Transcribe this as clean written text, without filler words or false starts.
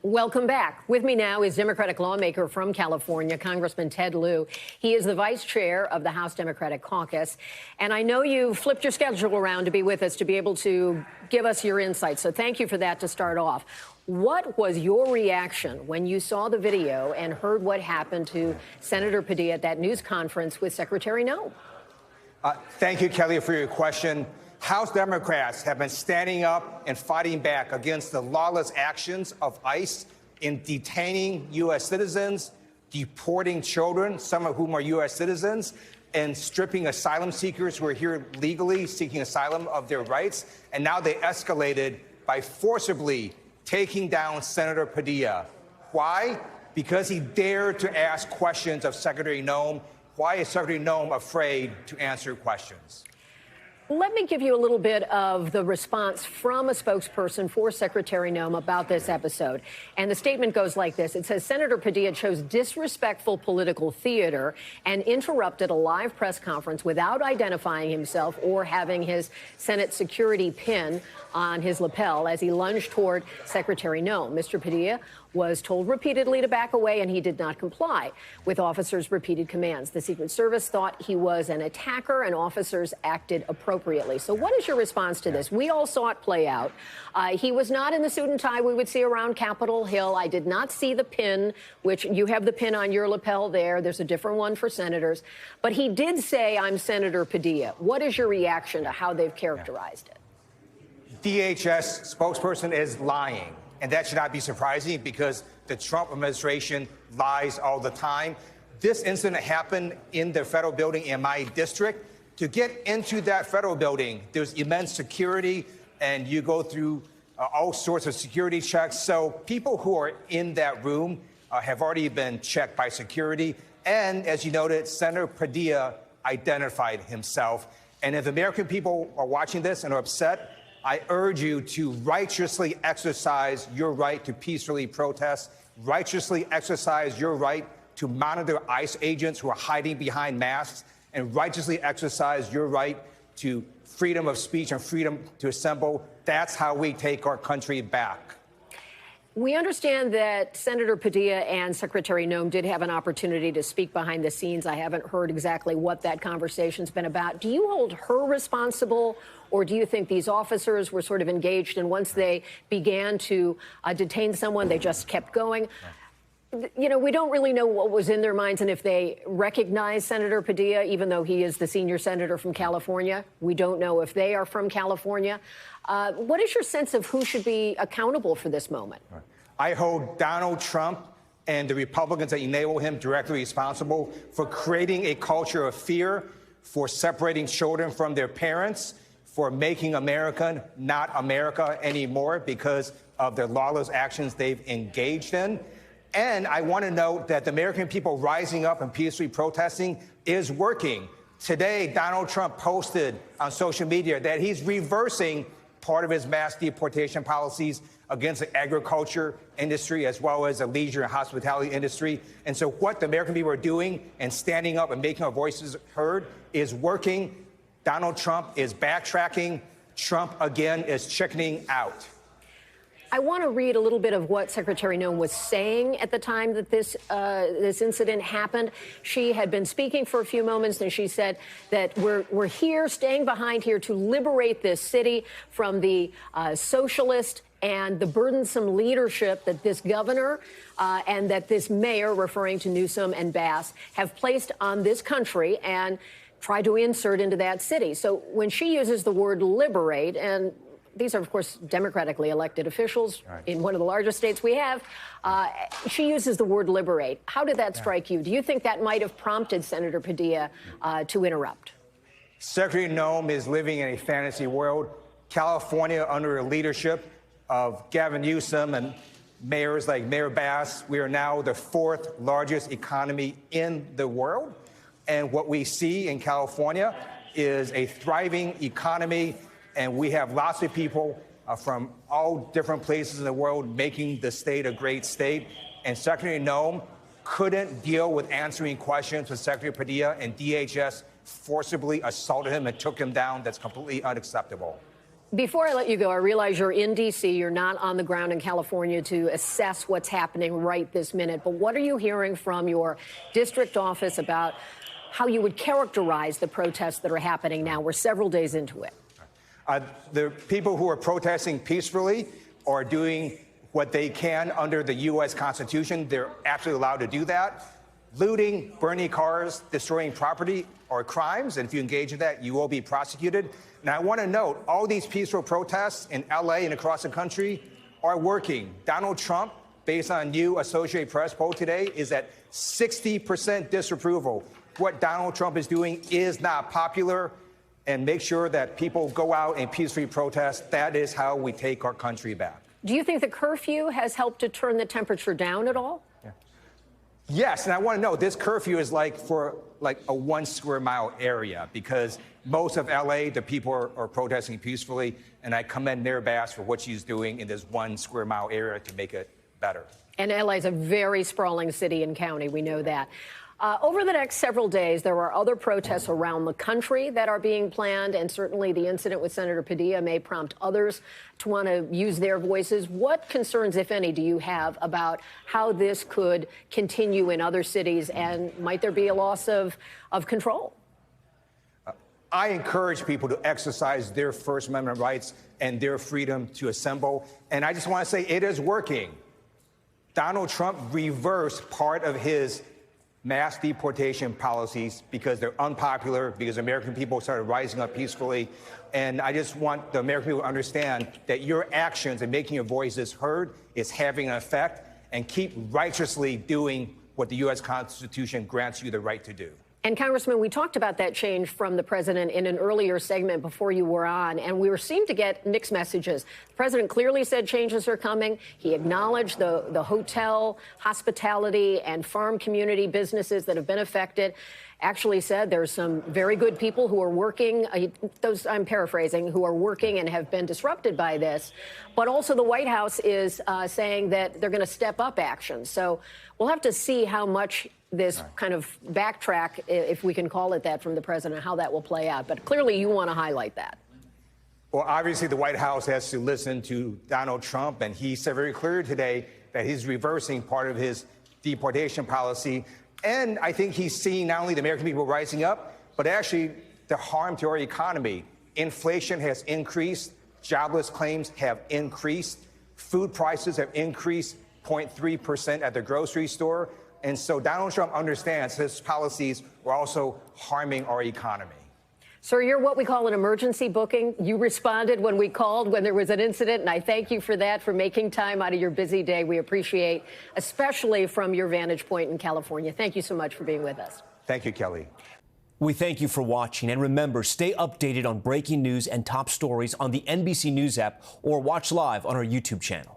Welcome back. With me now is Democratic lawmaker from California, Congressman Ted Lieu. He is the vice chair of the House Democratic Caucus. And I know you flipped your schedule around to be with us, to be able to give us your insights. So thank you for that to start off. What was your reaction when you saw the video and heard what happened to Senator Padilla at that news conference with Secretary Noem? Thank you, Kelly, for your question. House Democrats have been standing up and fighting back against the lawless actions of ICE in detaining U.S. citizens, deporting children, some of whom are U.S. citizens, and stripping asylum seekers who are here legally seeking asylum of their rights. And now they escalated by forcibly taking down Senator Padilla. Why? Because he dared to ask questions of Secretary Noem. Why is Secretary Noem afraid to answer questions? Let me give you a little bit of the response from a spokesperson for Secretary Noem about this episode. And the statement goes like this. It says, Senator Padilla chose disrespectful political theater and interrupted a live press conference without identifying himself or having his Senate security pin on his lapel as he lunged toward Secretary Noem. Mr. Padilla was told repeatedly to back away, and he did not comply with officers' repeated commands. The Secret Service thought he was an attacker, and officers acted appropriately. So what is your response to this? We all saw it play out. He was not in the suit and tie we would see around Capitol Hill. I did not see the pin, which you have the pin on your lapel there. There's a different one for senators. But he did say, I'm Senator Padilla. What is your reaction to how they've characterized it? DHS spokesperson is lying. And that should not be surprising because the Trump administration lies all the time. This incident happened in the federal building in my district. To get into that federal building, there's immense security, and you go through all sorts of security checks. So people who are in that room have already been checked by security. And as you noted, Senator Padilla identified himself. And if American people are watching this and are upset, I urge you to righteously exercise your right to peacefully protest, righteously exercise your right to monitor ICE agents who are hiding behind masks, and righteously exercise your right to freedom of speech and freedom to assemble. That's how we take our country back. We understand that Senator Padilla and Secretary Noem did have an opportunity to speak behind the scenes. I haven't heard exactly what that conversation's been about. Do you hold her responsible, or do you think these officers were sort of engaged, and once they began to detain someone, they just kept going? You know, we don't really know what was in their minds and if they recognize Senator Padilla, even though he is the senior senator from California. We don't know if they are from California. What is your sense of who should be accountable for this moment? I hold Donald Trump and the Republicans that enable him directly responsible for creating a culture of fear, for separating children from their parents, for making America not America anymore because of their lawless actions they've engaged in. And I want to note that the American people rising up and peacefully protesting is working. Today, Donald Trump posted on social media that he's reversing part of his mass deportation policies against the agriculture industry as well as the leisure and hospitality industry. And so what the American people are doing and standing up and making our voices heard is working. Donald Trump is backtracking. Trump, again, is chickening out. I want to read a little bit of what Secretary Noem was saying at the time that this incident happened. She had been speaking for a few moments, and she said that we're here, staying behind here to liberate this city from the socialist and the burdensome leadership that this governor and that this mayor, referring to Newsom and Bass, have placed on this country and try to insert into that city. So when she uses the word liberate, and these are, of course, democratically elected officials in one of the largest states we have. She uses the word liberate. How did that strike you? Do you think that might have prompted Senator Padilla to interrupt? Secretary Noem is living in a fantasy world. California, under the leadership of Gavin Newsom and mayors like Mayor Bass, we are now the fourth largest economy in the world. And what we see in California is a thriving economy. And we have lots of people from all different places in the world making the state a great state. And Secretary Noem couldn't deal with answering questions with Secretary Padilla, and DHS forcibly assaulted him and took him down. That's completely unacceptable. Before I let you go, I realize you're in D.C. You're not on the ground in California to assess what's happening right this minute. But what are you hearing from your district office about how you would characterize the protests that are happening now? We're several days into it. The people who are protesting peacefully are doing what they can under the U.S. Constitution. They're absolutely allowed to do that. Looting, burning cars, destroying property are crimes, and if you engage in that, you will be prosecuted. And I want to note, all these peaceful protests in L.A. and across the country are working. Donald Trump, based on a new Associated Press poll today, is at 60% disapproval. What Donald Trump is doing is not popular, and make sure that people go out and peacefully protest. That is how we take our country back. Do you think the curfew has helped to turn the temperature down at all? Yes, and I want to know, this curfew is for a 1 square mile area, because most of L.A., the people are protesting peacefully, and I commend Mayor Bass for what she's doing in this 1 square mile area to make it better. And L.A. is a very sprawling city and county. We know that. Over the next several days, there are other protests around the country that are being planned, and certainly the incident with Senator Padilla may prompt others to want to use their voices. What concerns, if any, do you have about how this could continue in other cities, and might there be a loss of control? I encourage people to exercise their First Amendment rights and their freedom to assemble, and I just want to say it is working. Donald Trump reversed part of his mass deportation policies because they're unpopular, because American people started rising up peacefully. And I just want the American people to understand that your actions and making your voices heard is having an effect, and keep righteously doing what the U.S. Constitution grants you the right to do. And Congressman, we talked about that change from the president in an earlier segment before you were on, and we seemed to get mixed messages. The president clearly said changes are coming. He acknowledged the hotel, hospitality, and farm community businesses that have been affected. Actually said there's some very good people who are working, those I'm paraphrasing, who are working and have been disrupted by this. But also the White House is saying that they're going to step up action. So we'll have to see how much this kind of backtrack, if we can call it that, from the president, how that will play out. But clearly you want to highlight that. Well, obviously the White House has to listen to Donald Trump, and he said very clearly today that he's reversing part of his deportation policy. And I think he's seeing not only the American people rising up, but actually the harm to our economy. Inflation has increased. Jobless claims have increased. Food prices have increased 0.3% at the grocery store. And so Donald Trump understands his policies were also harming our economy. Sir, you're what we call an emergency booking. You responded when we called when there was an incident, and I thank you for that, for making time out of your busy day. We appreciate, especially from your vantage point in California. Thank you so much for being with us. Thank you, Kelly. We thank you for watching, and remember, stay updated on breaking news and top stories on the NBC News app, or watch live on our YouTube channel.